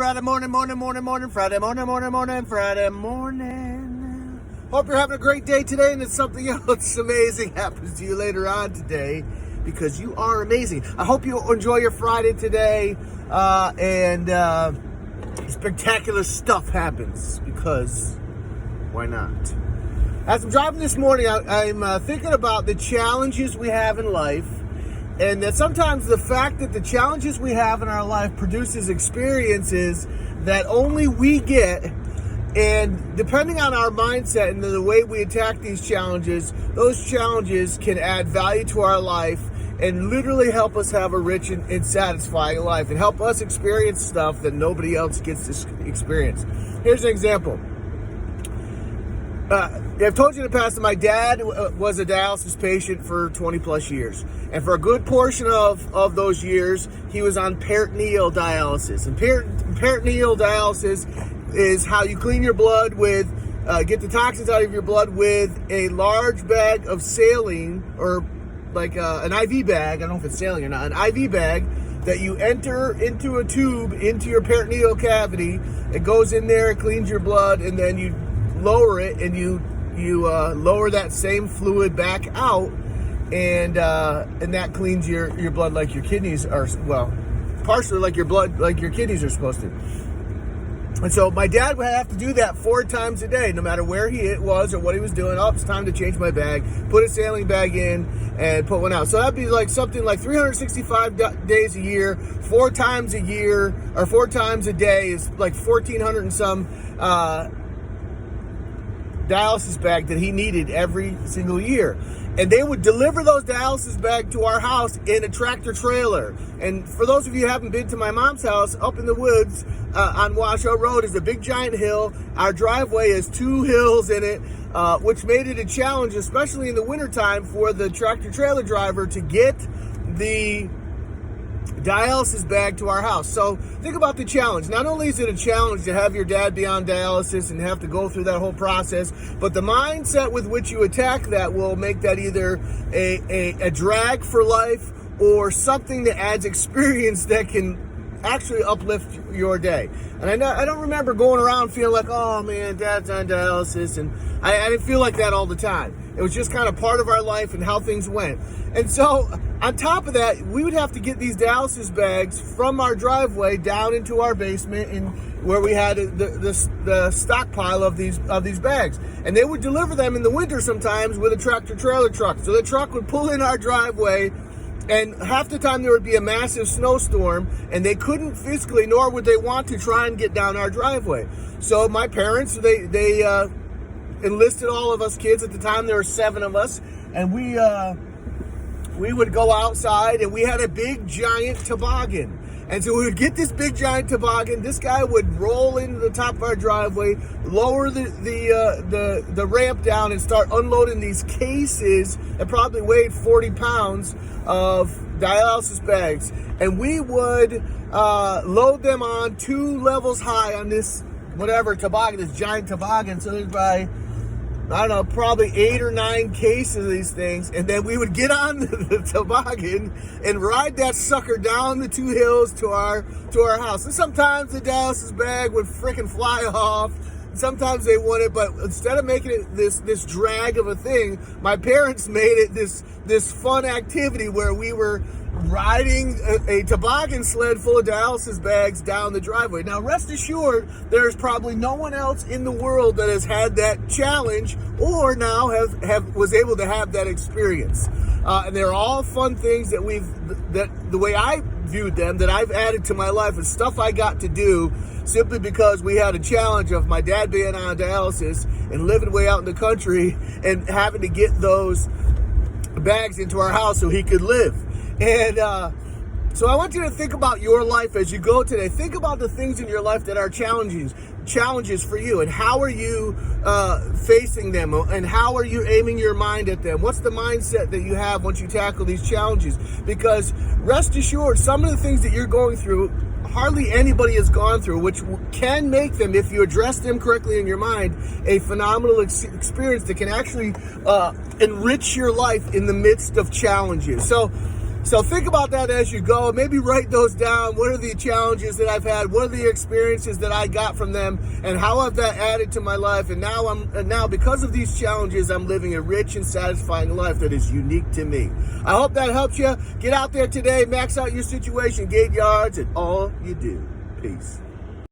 Friday morning, Friday morning. Hope you're having a great day today, and that something else amazing happens to you later on today, because you are amazing. I hope you enjoy your Friday today, and spectacular stuff happens, because why not? As I'm driving this morning, I'm thinking about the challenges we have in life, and that sometimes the fact that the challenges we have in our life produces experiences that only we get, and depending on our mindset and the way we attack these challenges, those challenges can add value to our life and literally help us have a rich and satisfying life, and help us experience stuff that nobody else gets to experience. Here's an example. I've told you in the past that my dad was a dialysis patient for 20 plus years. And for a good portion of those years, he was on peritoneal dialysis. And peritoneal dialysis is how you clean your blood with, get the toxins out of your blood with a large bag of saline, or like an IV bag. I don't know if it's saline or not. An IV bag that you enter into a tube into your peritoneal cavity. It goes in there, it cleans your blood, and then you lower it, and you lower that same fluid back out, and that cleans your blood like your kidneys are, well, partially like your blood, like your kidneys are supposed to. And so my dad would have to do that 4 times a day, no matter where he was or what he was doing. Oh, it's time to change my bag, put a saline bag in, and put one out. So that'd be like something like 365 days a year, 4 times a year, or 4 times a day is like 1,400 and some dialysis bag that he needed every single year. And they would deliver those dialysis bags to our house in a tractor trailer. And for those of you who haven't been to my mom's house, up in the woods on Washoe Road is a big giant hill. Our driveway has 2 hills in it, which made it a challenge, especially in the wintertime, for the tractor trailer driver to get the dialysis bag to our house. So think about the challenge. Not only is it a challenge to have your dad be on dialysis and have to go through that whole process, but the mindset with which you attack that will make that either a drag for life, or something that adds experience that can actually uplift your day. And I don't remember going around feeling like, oh man, dad's on dialysis, and I didn't feel like that all the time. It was just kind of part of our life and how things went. And so on top of that, we would have to get these dialysis bags from our driveway down into our basement, and where we had the stockpile of these bags. And they would deliver them in the winter sometimes with a tractor trailer truck. So the truck would pull in our driveway, and half the time there would be a massive snowstorm, and they couldn't physically, nor would they want to, try and get down our driveway. So my parents, they enlisted all of us kids. At the time there were 7 of us, and we would go outside, and we had a big giant toboggan. And so we would get this big giant toboggan. This guy would roll into the top of our driveway, lower the ramp down, and start unloading these cases that probably weighed 40 pounds of dialysis bags. And we would load them on 2 levels high on this whatever toboggan, this giant toboggan. So there's probably, I don't know, probably 8 or 9 cases of these things. And then we would get on the toboggan and ride that sucker down the 2 hills to our house. And sometimes the dialysis bag would freaking fly off. Sometimes they wouldn't, but instead of making it this drag of a thing, my parents made it this fun activity where we were riding a toboggan sled full of dialysis bags down the driveway. Now, rest assured, there's probably no one else in the world that has had that challenge, or now was able to have that experience. And they're all fun things that the way I viewed them, that I've added to my life, is stuff I got to do simply because we had a challenge of my dad being on dialysis and living way out in the country and having to get those bags into our house so he could live. And so I want you to think about your life as you go today. Think about the things in your life that are challenges for you, and how are you facing them, and how are you aiming your mind at them? What's the mindset that you have once you tackle these challenges? Because rest assured, some of the things that you're going through, hardly anybody has gone through, which can make them, if you address them correctly in your mind, a phenomenal experience that can actually enrich your life in the midst of challenges. So So think about that as you go. Maybe write those down. What are the challenges that I've had? What are the experiences that I got from them? And how have that added to my life? And now because of these challenges, I'm living a rich and satisfying life that is unique to me. I hope that helps you. Get out there today, max out your situation, get yards, and all you do. Peace.